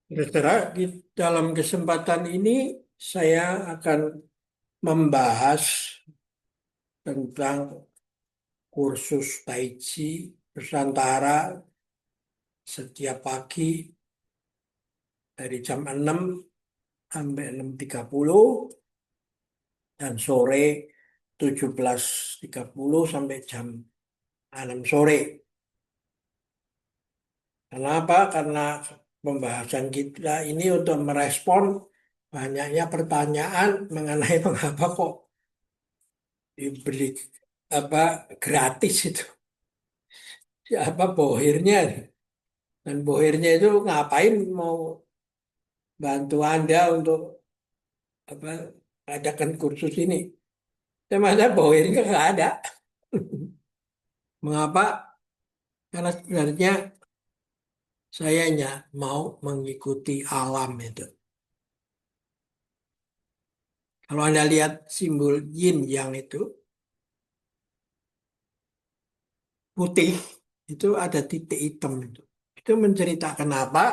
Saudara, di dalam kesempatan ini saya akan membahas tentang kursus Tai Chi Nusantara setiap pagi dari jam 6 sampai 6.30 dan sore 17.30 sampai jam 6 sore. Kenapa? Karena pembahasan kita ini untuk merespon banyaknya pertanyaan mengenai mengapa kok dibeli apa gratis itu. Siapa bohirnya? Dan bohirnya itu ngapain mau bantu Anda untuk apa adakan kursus ini? Ternyata bohirnya nggak ada. Mengapa? Karena sebenarnya saya hanya mau mengikuti alam itu. Kalau Anda lihat simbol yin yang itu putih, itu ada titik hitam itu. Itu menceritakan apa?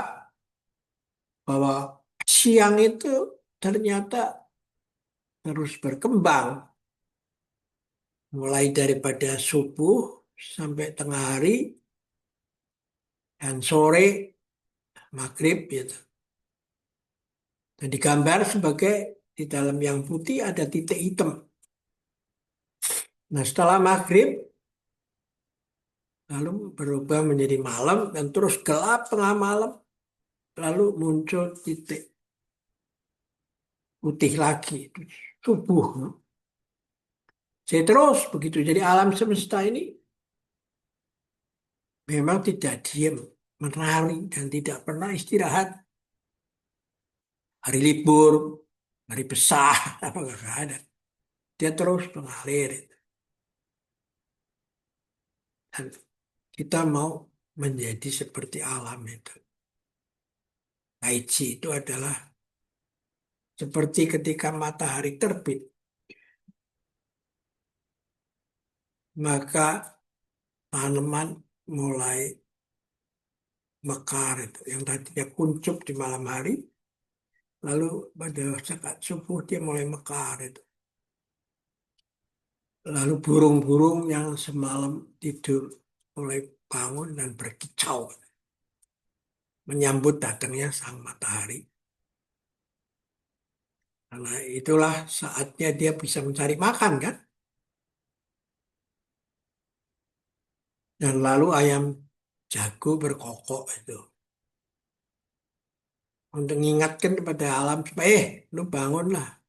Bahwa siang itu ternyata terus berkembang. Mulai daripada subuh sampai tengah hari dan sore maghrib gitu. Dan digambar sebagai di dalam yang putih ada titik hitam. Nah setelah maghrib lalu berubah menjadi malam dan terus gelap tengah malam lalu muncul titik putih lagi itu subuh. Jadi terus begitu. Jadi alam semesta ini memang tidak diam, menari dan tidak pernah istirahat. Hari libur, hari besar, apa nggak ada. Dia terus mengalir. Dan kita mau menjadi seperti alam itu. Tai Chi itu adalah seperti ketika matahari terbit, maka tanaman mulai mekar itu. Yang tadinya kuncup di malam hari, lalu pada saat subuh dia mulai mekar itu. Lalu burung-burung yang semalam tidur mulai bangun dan berkicau menyambut datangnya sang matahari. Karena itulah saatnya dia bisa mencari makan kan. Dan lalu ayam jago berkokok itu. Untuk mengingatkan kepada alam supaya, lu bangunlah.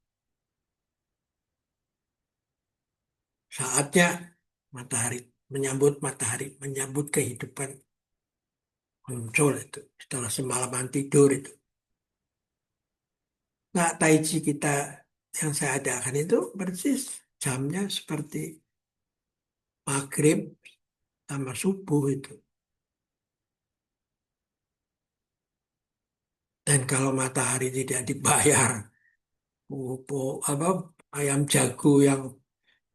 Saatnya matahari, menyambut kehidupan muncul itu. Setelah semalaman tidur itu. Nah, Tai Chi kita yang saya adakan itu persis jamnya seperti maghrib sama subuh itu. Dan kalau matahari tidak dibayar, apa ayam jago yang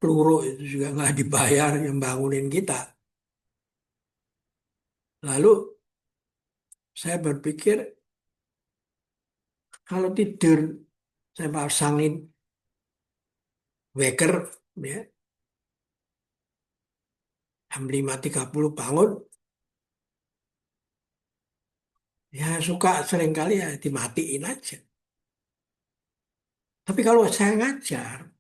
peluru itu juga nggak dibayar yang bangunin kita. Lalu saya berpikir kalau tidur saya pasangin wecker ya jam 5.30 bangun ya suka seringkali ya dimatiin aja. Tapi kalau saya ngajar,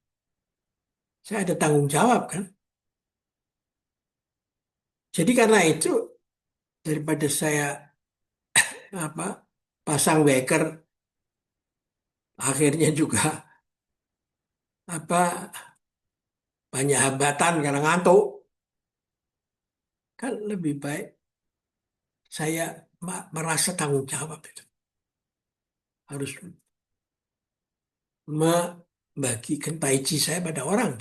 saya ada tanggung jawab kan. Jadi karena itu daripada saya apa pasang wecker akhirnya juga apa banyak hambatan karena ngantuk kan lebih baik saya merasa tanggung jawab itu harus membagikan tai chi saya pada orang.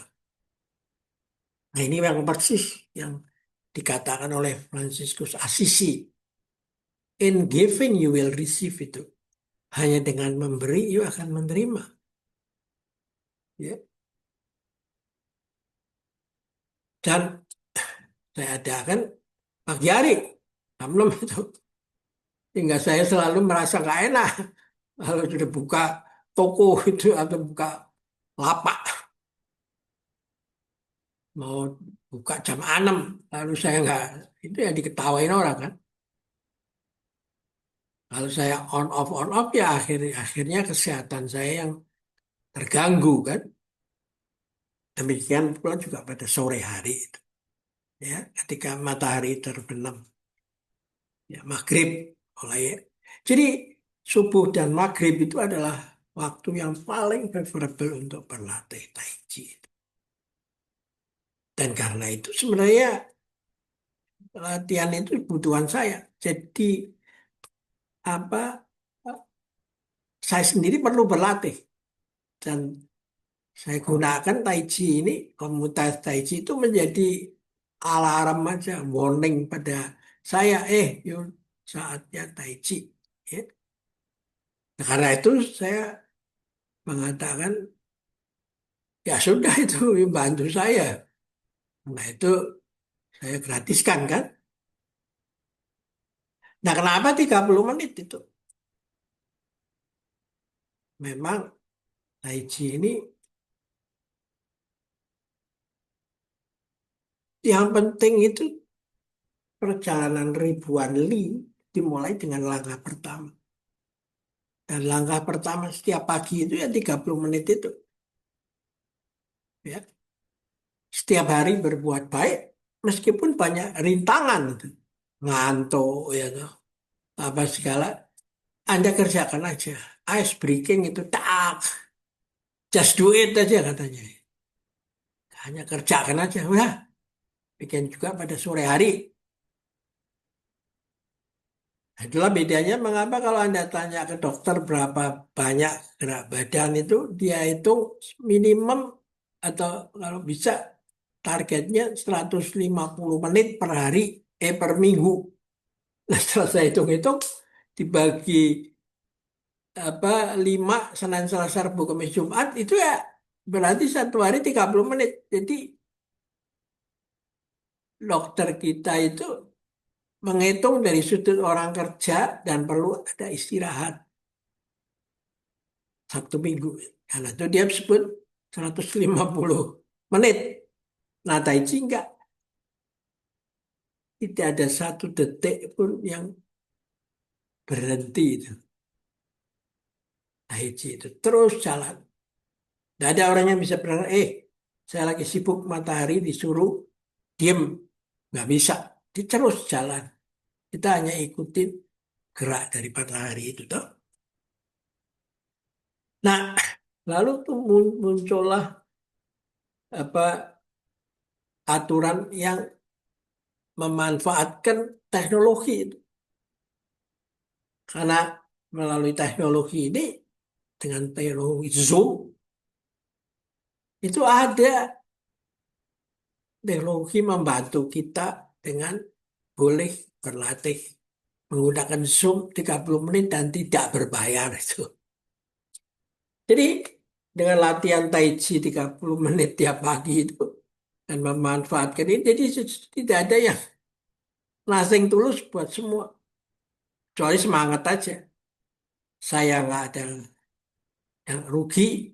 Nah ini yang persis yang dikatakan oleh Franciscus Assisi. In giving you will receive itu. Hanya dengan memberi you akan menerima. Ya. Dan saya adakan pagi hari. Jam 6 itu. Sehingga saya selalu merasa nggak enak kalau sudah buka toko itu atau buka lapak mau buka jam 6 lalu saya nggak itu ya diketawain orang kan. Kalau saya on off ya akhirnya kesehatan saya yang terganggu kan. Demikian pula juga pada sore hari itu ya ketika matahari terbenam ya maghrib mulai. Jadi subuh dan maghrib itu adalah waktu yang paling favorable untuk berlatih tai chi. Dan karena itu sebenarnya latihan itu kebutuhan saya. Jadi apa saya sendiri perlu berlatih dan saya gunakan Tai Chi ini, komunitas Tai Chi itu menjadi alarm aja, warning pada saya, yuk saatnya Tai Chi. Ya. Nah, karena itu saya mengatakan, ya sudah itu bantu saya. Nah itu saya gratiskan kan. Nah kenapa 30 menit itu? Memang Tai Chi ini yang penting itu perjalanan ribuan li dimulai dengan langkah pertama. Dan langkah pertama setiap pagi itu ya 30 menit itu. Ya. Setiap hari berbuat baik meskipun banyak rintangan itu. Ngantuk ya tuh. Apa segala. Anda kerjakan aja. Ice breaking itu tak. Just do it aja katanya. Hanya kerjakan aja. Udah. Bikin juga pada sore hari. Itulah bedanya mengapa kalau Anda tanya ke dokter berapa banyak gerak badan itu, dia itu minimum atau kalau bisa targetnya 150 menit per hari, per minggu. Nah, setelah saya hitung-hitung, dibagi 5, Senin, Selasa, Rabu, Kamis, Jumat, itu ya berarti satu hari 30 menit. Jadi dokter kita itu menghitung dari sudut orang kerja dan perlu ada istirahat. Sabtu Minggu. Karena itu dia sebut 150 menit. Nah, Tai Chi enggak. Tidak ada satu detik pun yang berhenti itu. Tai Chi itu terus jalan. Tidak ada orang yang bisa bilang, saya lagi sibuk matahari disuruh diem. Nggak bisa. Dia terus jalan. Kita hanya ikutin gerak dari matahari itu. Toh. Nah, lalu tuh muncullah apa aturan yang memanfaatkan teknologi itu. Karena melalui teknologi ini, dengan teknologi Zoom, itu ada teknologi membantu kita dengan boleh berlatih menggunakan Zoom 30 menit dan tidak berbayar itu. Jadi dengan latihan Tai Chi 30 menit tiap pagi itu dan memanfaatkan ini, jadi tidak ada yang nothing tulus buat semua. Kecuali semangat aja. Saya nggak ada yang rugi,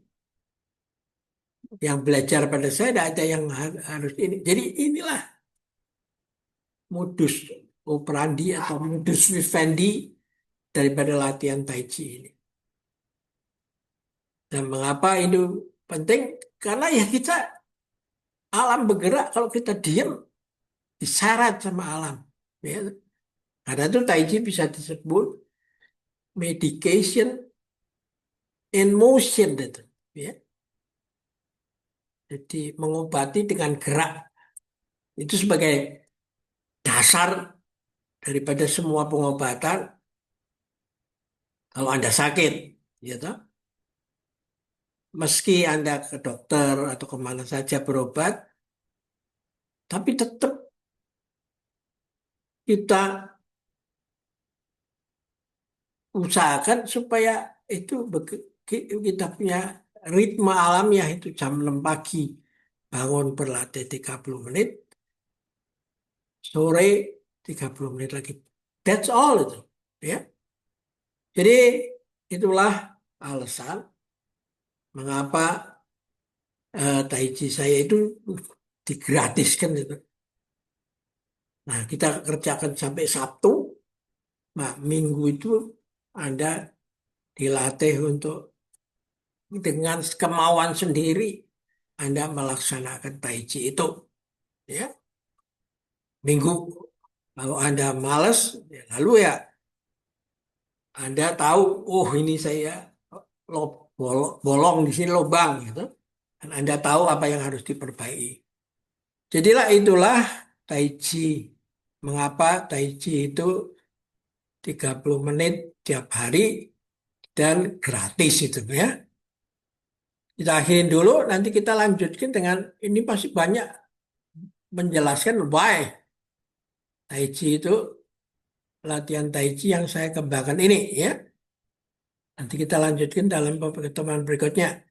yang belajar pada saya tidak ada yang harus ini. Jadi inilah modus operandi atau modus vivendi daripada latihan Tai Chi ini. Dan mengapa itu penting? Karena ya kita alam bergerak, kalau kita diam diseret sama alam. Ya. Karena itu Tai Chi bisa disebut medication in motion itu. Ya. Jadi mengobati dengan gerak. Itu sebagai dasar daripada semua pengobatan kalau Anda sakit. Ya toh. Meski Anda ke dokter atau kemana saja berobat, tapi tetap kita usahakan supaya itu kita punya ritme alamiah itu jam 6 pagi bangun berlatih 30 menit, sore 30 menit lagi. That's all itu. ya. Jadi itulah alasan mengapa Tai Chi saya itu digratiskan itu. Nah, kita kerjakan sampai Sabtu. Nah, Minggu itu Anda dilatih untuk dengan kemauan sendiri Anda melaksanakan Tai Chi itu. Ya, Minggu. Kalau Anda malas, ya lalu ya Anda tahu, oh ini saya bolong di sini lubang gitu. Dan Anda tahu apa yang harus diperbaiki. Jadilah itulah Tai Chi. Mengapa Tai Chi itu 30 menit tiap hari dan gratis itu ya. Kita akhirin dulu, nanti kita lanjutkan dengan ini pasti banyak menjelaskan why Tai Chi itu latihan Tai Chi yang saya kembangkan ini ya. Nanti kita lanjutkan dalam pertemuan berikutnya.